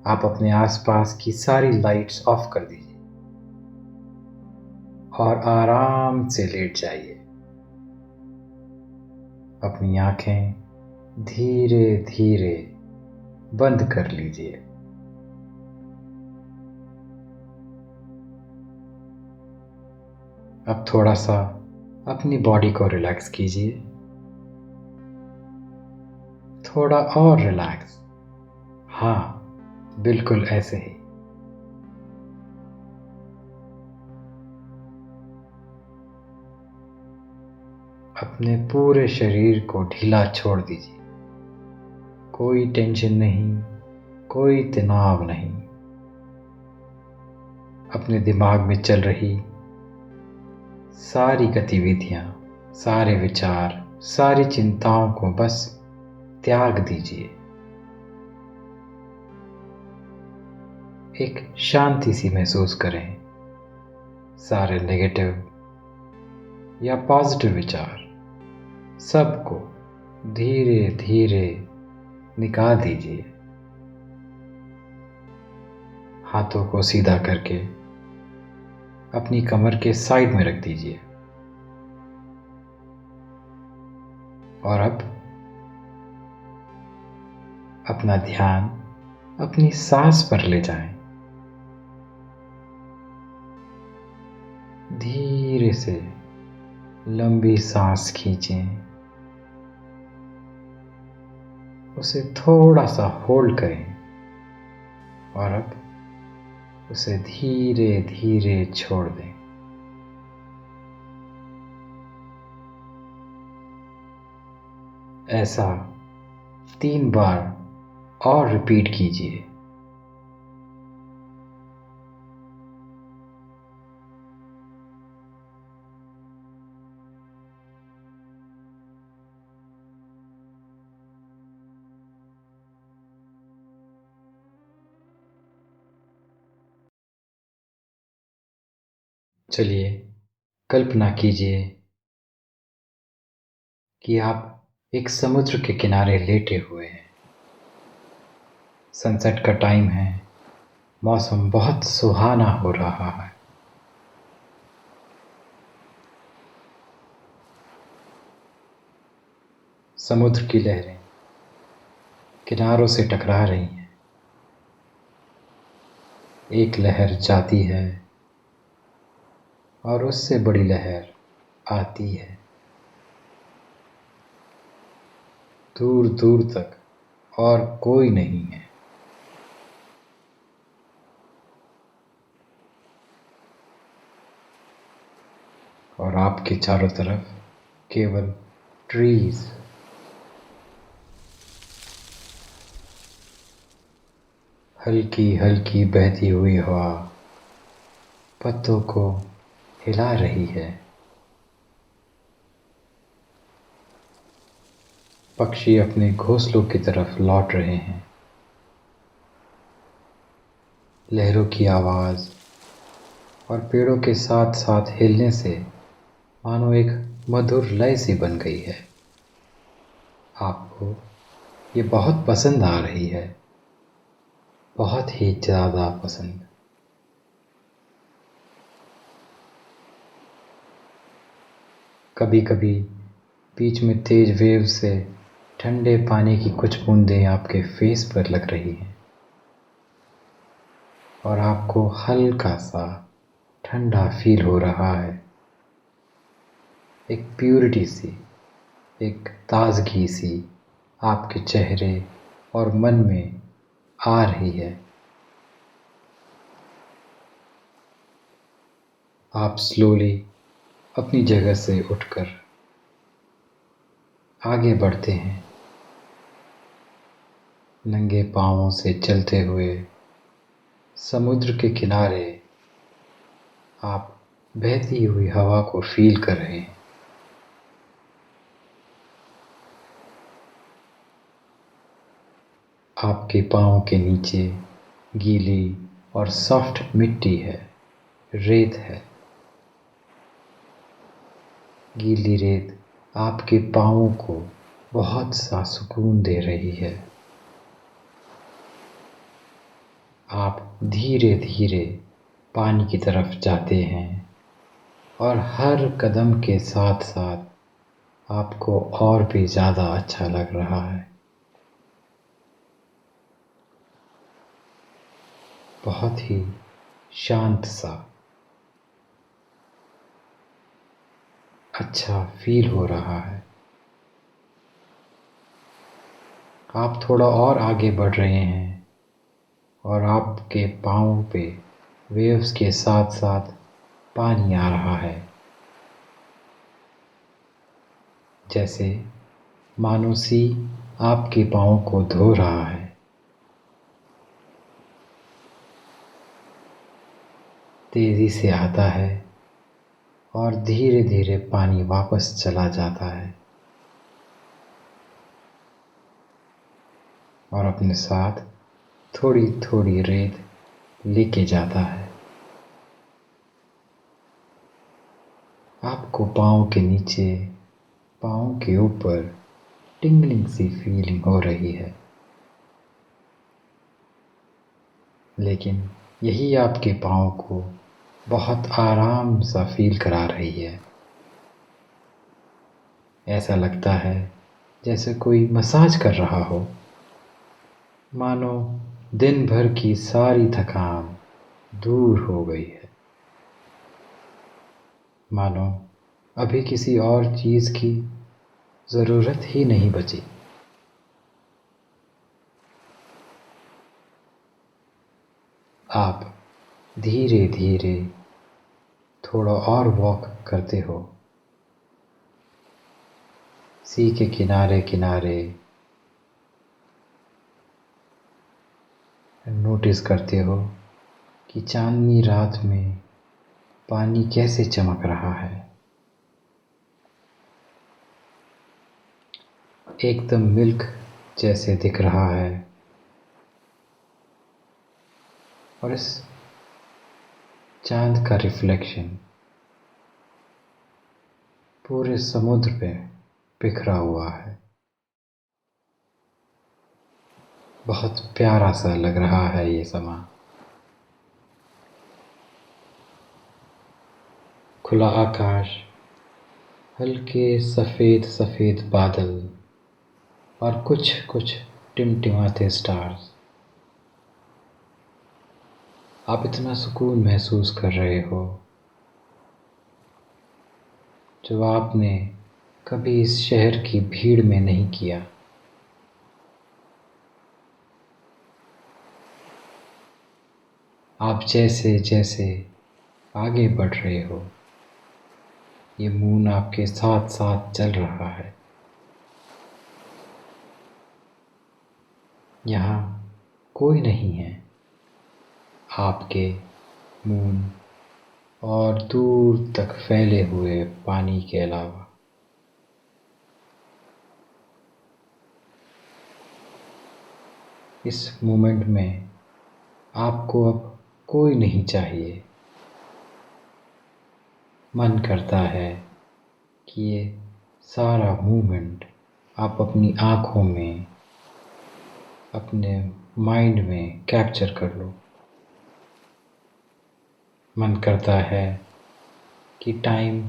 आप अपने आसपास की सारी लाइट्स ऑफ कर दीजिए और आराम से लेट जाइए। अपनी आंखें धीरे धीरे बंद कर लीजिए। अब थोड़ा सा अपनी बॉडी को रिलैक्स कीजिए, थोड़ा और रिलैक्स। हाँ, बिल्कुल ऐसे ही। अपने पूरे शरीर को ढीला छोड़ दीजिए। कोई टेंशन नहीं, कोई तनाव नहीं। अपने दिमाग में चल रही सारी गतिविधियां, सारे विचार, सारी चिंताओं को बस त्याग दीजिए। एक शांति सी महसूस करें। सारे नेगेटिव या पॉजिटिव विचार सबको धीरे धीरे निकाल दीजिए। हाथों को सीधा करके अपनी कमर के साइड में रख दीजिए और अब अपना ध्यान अपनी सांस पर ले जाएं। धीरे से लंबी सांस खींचें, उसे थोड़ा सा होल्ड करें और अब उसे धीरे धीरे छोड़ दें। ऐसा 3 बार और रिपीट कीजिए। चलिए कल्पना कीजिए कि आप एक समुद्र के किनारे लेटे हुए हैं। सनसेट का टाइम है, मौसम बहुत सुहाना हो रहा है। समुद्र की लहरें किनारों से टकरा रही हैं। एक लहर जाती है और उससे बड़ी लहर आती है। दूर दूर तक और कोई नहीं है। और आपके चारों तरफ केवल ट्रीज, हल्की हल्की बहती हुई हवा पत्तों को हिला रही है। पक्षी अपने घोंसलों की तरफ लौट रहे हैं। लहरों की आवाज़ और पेड़ों के साथ साथ हिलने से मानो एक मधुर लय सी बन गई है। आपको ये बहुत पसंद आ रही है, बहुत ही ज़्यादा पसंद। कभी कभी बीच में तेज वेव से ठंडे पानी की कुछ बूंदें आपके फेस पर लग रही हैं और आपको हल्का सा ठंडा फील हो रहा है। एक प्यूरिटी सी, एक ताजगी सी आपके चेहरे और मन में आ रही है। आप स्लोली अपनी जगह से उठकर आगे बढ़ते हैं। नंगे पांवों से चलते हुए समुद्र के किनारे आप बहती हुई हवा को फील कर रहे हैं। आपके पांव के नीचे गीली और सॉफ्ट मिट्टी है, रेत है। गीली रेत आपके पाँवों को बहुत सा सुकून दे रही है। आप धीरे धीरे पानी की तरफ जाते हैं और हर कदम के साथ साथ आपको और भी ज़्यादा अच्छा लग रहा है। बहुत ही शांत सा अच्छा फील हो रहा है। आप थोड़ा और आगे बढ़ रहे हैं और आपके पाँव पे वेव्स के साथ साथ पानी आ रहा है, जैसे मानो सी आपके पाँव को धो रहा है। तेज़ी से आता है और धीरे धीरे पानी वापस चला जाता है और अपने साथ थोड़ी थोड़ी रेत लेके जाता है। आपको पाँव के नीचे, पाँव के ऊपर टिंगलिंग सी फीलिंग हो रही है, लेकिन यही आपके पाँव को बहुत आराम सा फील करा रही है। ऐसा लगता है जैसे कोई मसाज कर रहा हो, मानो दिन भर की सारी थकान दूर हो गई है, मानो अभी किसी और चीज़ की ज़रूरत ही नहीं बची। आप धीरे धीरे थोड़ा और वॉक करते हो। सी के किनारे किनारे नोटिस करते हो कि चांदनी रात में पानी कैसे चमक रहा है, एकदम मिल्क जैसे दिख रहा है। और इस चांद का रिफ्लेक्शन पूरे समुद्र पे बिखरा हुआ है। बहुत प्यारा सा लग रहा है ये समा। खुला आकाश, हल्के सफ़ेद सफ़ेद बादल और कुछ कुछ टिमटिमाते स्टार्स। आप इतना सुकून महसूस कर रहे हो जो आपने कभी इस शहर की भीड़ में नहीं किया। आप जैसे जैसे आगे बढ़ रहे हो, ये मून आपके साथ साथ चल रहा है। यहाँ कोई नहीं है आपके मून और दूर तक फैले हुए पानी के अलावा। इस मोमेंट में आपको अब कोई नहीं चाहिए। मन करता है कि ये सारा मूवमेंट आप अपनी आँखों में, अपने माइंड में कैप्चर कर लो। मन करता है कि टाइम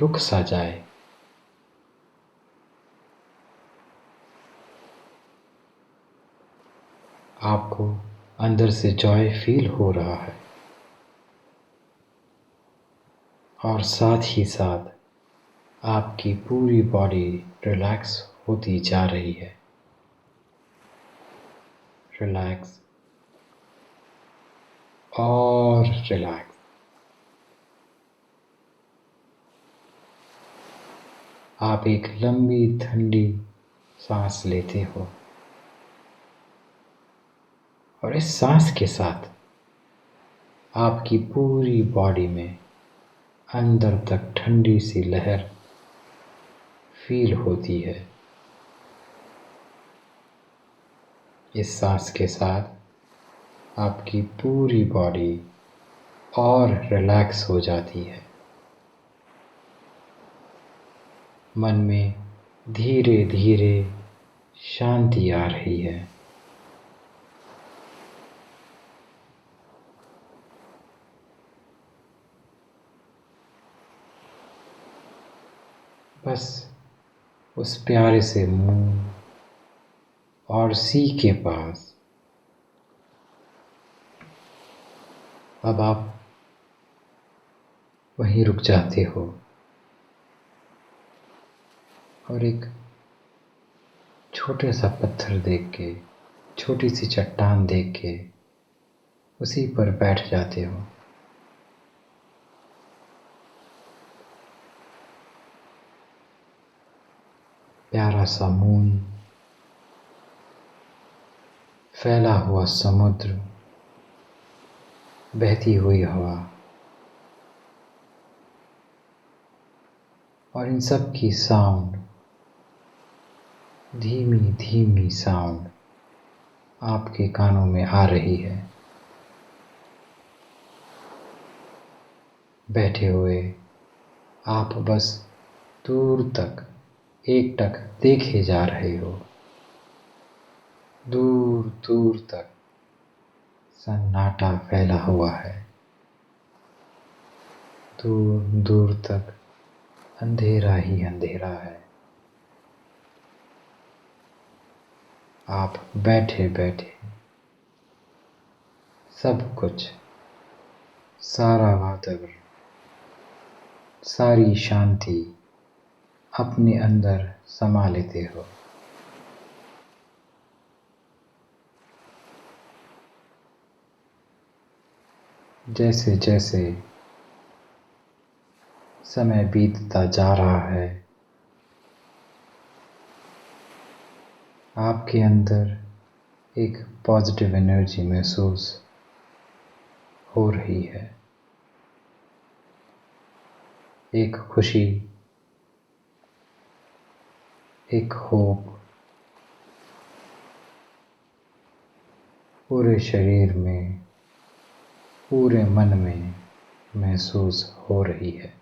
रुक सा जाए। आपको अंदर से जॉय फील हो रहा है और साथ ही साथ आपकी पूरी बॉडी रिलैक्स होती जा रही है। रिलैक्स और रिलैक्स। आप एक लंबी ठंडी सांस लेते हो और इस सांस के साथ आपकी पूरी बॉडी में अंदर तक ठंडी सी लहर फील होती है। इस सांस के साथ आपकी पूरी बॉडी और रिलैक्स हो जाती है। मन में धीरे धीरे शांति आ रही है। बस उस प्यारे से मुंह और सी के पास अब आप वहीं रुक जाते हो और एक छोटे सा पत्थर देख के, छोटी सी चट्टान देख के उसी पर बैठ जाते हो। प्यारा सा मून, फैला हुआ समुद्र, बहती हुई हवा और इन सब की साउंड, धीमी धीमी साउंड आपके कानों में आ रही है। बैठे हुए आप बस दूर तक एकटक देखे जा रहे हो। दूर दूर तक सन्नाटा फैला हुआ है। दूर दूर तक अंधेरा ही अंधेरा है। आप बैठे बैठे सब कुछ, सारा वातावरण, सारी शांति अपने अंदर समा लेते हो। जैसे जैसे समय बीतता जा रहा है, आपके अंदर एक पॉजिटिव एनर्जी महसूस हो रही है। एक खुशी, एक होप पूरे शरीर में, पूरे मन में महसूस हो रही है।